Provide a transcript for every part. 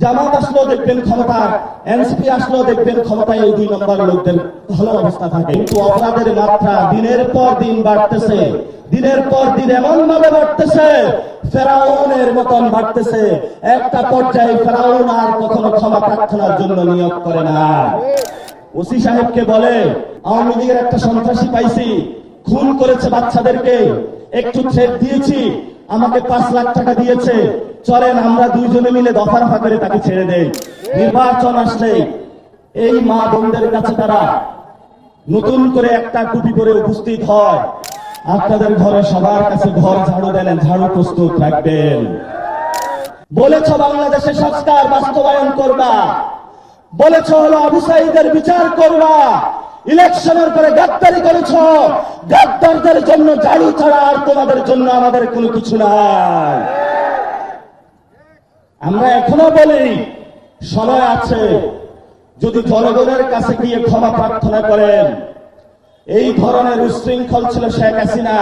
জামাত আসলেও দেখবেন ক্ষমতা, এনসিপি আসলেও দেখবেন ক্ষমতায় এই 2 নম্বর লোকদের ভালো অবস্থা থাকে। কিন্তু অপরাধের মাত্রা দিনের পর দিন বাড়তেছে, দিনের পর দিন এমন ভাবে বাড়তেছে, ফেরাউনের মতন বাড়তেছে। একটা পর্যায়ে ফেরাউন আর কখনো ক্ষমা প্রার্থনার জন্য নিয়োগ করে না। ওসি সাহেবকে বলে, আওয়ামী লীগের একটা সন্ত্রাসী পাইছি, খুন করেছে বাচ্চাদেরকে, একটু থ্রেট দিয়েছি, আমাকে 5 লাখ টাকা দিয়েছে, চলেন আমরা 2 জনে মিলে দফারফা করে তাকে ছেড়ে দেই। নির্বাচন আসলে এই মা বোনদের কাছে তারা নতুন করে একটা টুপি পরে উপস্থিত হয়। আপনাদের ঘরে সবার কাছে ঘর ঝাড়ু দেন, ঝাড়ু প্রস্তুত রাখবেন। বলেছ বাংলাদেশে সংস্কার বাস্তবায়ন করবা, বলেছ হলো আবু সাঈদের বিচার করবা, ইলেকশনের পরে গাদ্দারি করেছ, গাদ্দারদের জন্য ঝাড়ু ছাড়া আর তোমাদের জন্য আমাদের কোনো কিছু নাই। আমরা এখনো বলি সময় আছে, যদি জনগণের কাছে গিয়ে ক্ষমা প্রার্থনা করেন। এই ধরনের উশৃঙ্খল ছিল শেখ হাসিনা,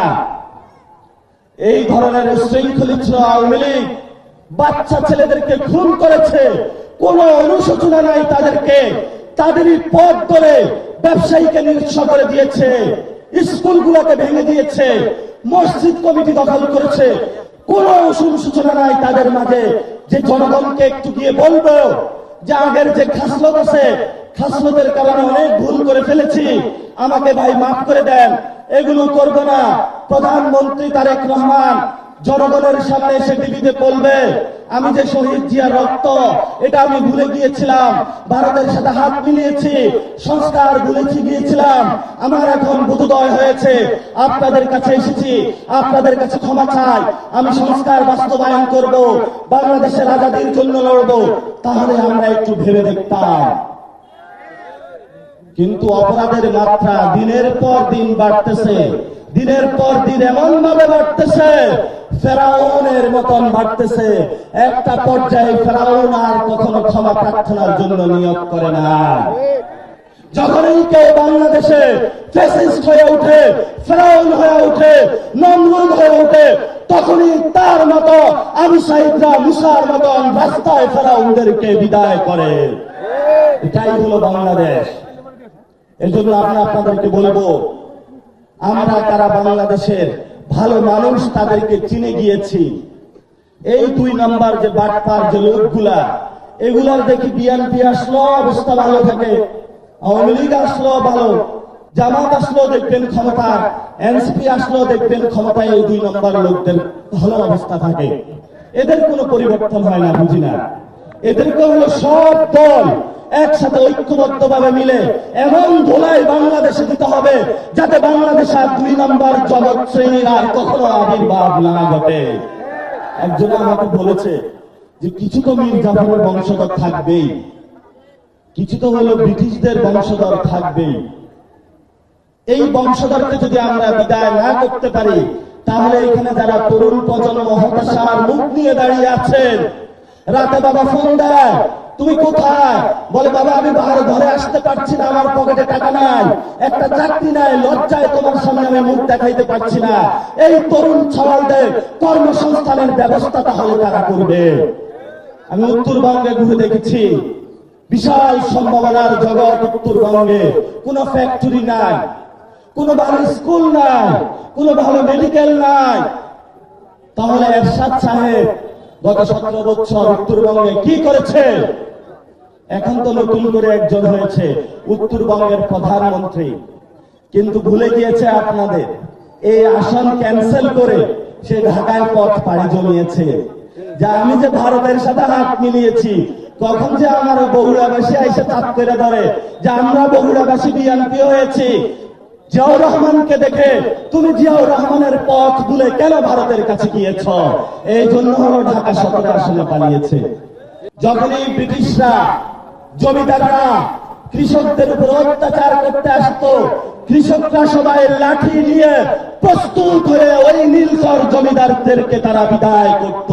এই ধরনের উশৃঙ্খলই ছিল আওয়ামী লীগ। বাচ্চা ছেলেদেরকে খুন করেছে, কোন অনুশোচনা নাই তাদেরকে, তাদেরই পথ ধরে ব্যবসায়ীকে নিঃস্ব করে দিয়েছে, স্কুলগুলোকে ভেঙে দিয়েছে, মসজিদ কমিটি দখল করেছে। কোন অনুশোচনা নাই তাদের মাঝে যে জনগণকে একটু গিয়ে বলবো যে আগের যে খাসলত আছে, খাসলতের কারণে অনেক ভুল করে ফেলেছি, আমাকে ভাই মাফ করে দেন, এগুলো করব না। প্রধানমন্ত্রী তারেক রহমান জনগণের সামনে এসে টিভিতে বলবে, আমি যে শহীদ জিয়ার রক্ত এটা আমি ভুলে গিয়েছিলাম, ভারতের সাথে হাত মিলিয়েছি, সংস্কার ভুলে গিয়েছিলাম, আমার এখন বোধোদয় হয়েছে, আপনাদের কাছে এসেছি, আপনাদের কাছে ক্ষমা চাই, আমি সংস্কার বাস্তবায়ন করব, বাংলাদেশের আজাদির জন্য লড়ব। তাহলে আমরা একটু ভেবে দেখতাম। কিন্তু অপরাধের মাত্রা দিনের পর দিন বাড়তেছে, দিনের পর দিন এমন ভাবে বাড়তেছে, ফেরাউনের মতন বাড়তেছে। একটা পর্যায়ে ফেরাউন আর কখনো ক্ষমা প্রার্থনার জন্য নিয়োগ করে না। যখনই কেউ বাংলাদেশে ফ্যাসিস্ট হয়ে ওঠে, ফেরাউন হয়ে ওঠে, নমরুদ হয়ে ওঠে, তখনই তার মতো আবু সাঈদরা মুসার মতন রাস্তায় ফেরাউনদেরকে বিদায় করে। এটাই হলো বাংলাদেশ। এজন্য আমরা আপনাদেরকে বলবো, আমরা তারা বাংলাদেশের ভালো মানুষ তাদেরকে চিনে গিয়েছি। এই 2 নাম্বার যে বাটপার যে লোকগুলা, এগুলার দেখি বিএনপি আসলো অবস্থা ভালো থাকে, আওয়ামী লীগ আসলো ভালো, জামাত আসলো দেখবেন ক্ষমতা, এনসিপি আসলো দেখবেন ক্ষমতায় এই 2 নাম্বার লোকদের ভালো অবস্থা থাকে। এদের কোনো পরিবর্তন হয় না, বুঝি না। এদেরকে হলো সব দল একসাথে ঐক্যবদ্ধভাবে মিলে এমন ধোলাই বাংলাদেশে দিতে হবে যাতে বাংলাদেশে 2 নাম্বার জগৎ শ্রেণীর আর কখনো আবির্ভাব না ঘটে। একজন আমাকে বলেছে যে কিছু তো মীর জাফরের বংশধর থাকবেই, কিছু তো হলো ব্রিটিশদের বংশধর থাকবেই। এই বংশধরকে যদি আমরা বিদায় না করতে পারি, তাহলে এখানে যারা তরুণ প্রজন্ম হতাশার মুখ নিয়ে দাঁড়িয়ে আছেন, রাতে বাবা ফোন দেয়, তুমি কোথায়? বলে বাবা আমি ঘরে আসতে পারছি না, আমার পকেটে টাকা নাই, একটা চাকরি নাই, লজ্জায় তোমার সামনে আমি মুখ দেখাইতে পারছি না। এই তরুণ ছাওয়ালদের কর্মসংস্থানের ব্যবস্থা তাহলে কারা করবে? আমি উত্তরবঙ্গে ঘুরে দেখেছি, বিশাল সম্ভাবনার জগৎ উত্তরবঙ্গে। কোন ফ্যাক্টরি নাই, কোন ভালো স্কুল নাই, কোন ভালো মেডিকেল নাই। তাহলে এরশাদ সাহেব গত 17 বছর উত্তরবঙ্গে কি করেছে? এখন তো নতুন করে একজন হয়েছে উত্তরবঙ্গের প্রধানমন্ত্রী, কিন্তু ভুলে গিয়েছে আপনাদের এই আসন ক্যান্সেল করে সে ঢাকায় পথ পাড়ি জমিয়েছে। যা আমি যে ভারতের সাথে হাত মিলিয়েছি, কখন যে আমার বগুড়াবাসী এসে চাপ করে ধরে যে আমরা বগুড়াবাসী বিএনপি হয়েছি। জিয়াউর রহমানকে দেখে তুমি জিয়াউর রহমানের পথ ভুলে কেন ভারতের কাছে গিয়েছ? এই জন্য হলো ঢাকা 17 আসনে পালিয়েছে। যখনই ব্রিটিশরা, জমিদাররা কৃষকদের উপর অত্যাচার করতে আসতো, কৃষকরা সবাই লাঠি নিয়ে প্রস্তুত হয়ে ওই নীলকর জমিদারদেরকে তারা বিদায় করত।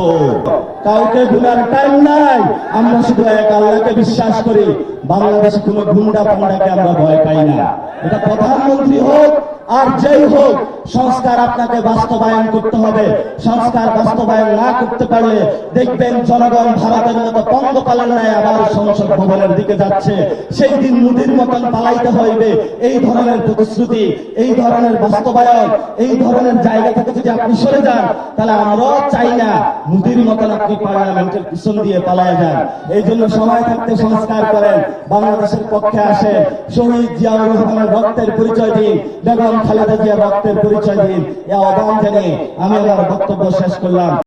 কাউকে গুনার টাইম নাই, আমরা শুধু এক আল্লাহকে বিশ্বাস করি। বাংলাদেশে কোনো গুন্ডা পান্ডাকে আমরা ভয় পাই না। এটা প্রধানমন্ত্রী হোক আর যেই হোক, সংস্কার আপনাকে বাস্তবায়ন করতে হবে। সংস্কার বাস্তবায়ন না করতে পারলে দেখবেন জনগণ ভারতের মতো পঙ্গপালের ন্যায় আবার সংসদ ভবনের দিকে যাচ্ছে। সেই দিন মোদির মতন পালাইতে হইবে। এই ধরনের প্রতিশ্রুতি, এই ধরনের বাস্তবায়ন, এই ধরনের জায়গা থেকে যদি আপনি সরে যান, তাহলে আমরাও চাই না মোদির মতন আপনি পার্লামেন্টের পিছন দিয়ে পালায় যান। এই জন্য সময় থাকতে সংস্কার করেন, বাংলাদেশের পক্ষে আসেন, শহীদ জিয়াউর রহমানের রক্তের পরিচয় দিন, বেগম খালেদা জিয়ার রক্তের পরিচয় দিন। এ আহ্বান জানিয়ে আমি আমার বক্তব্য শেষ করলাম।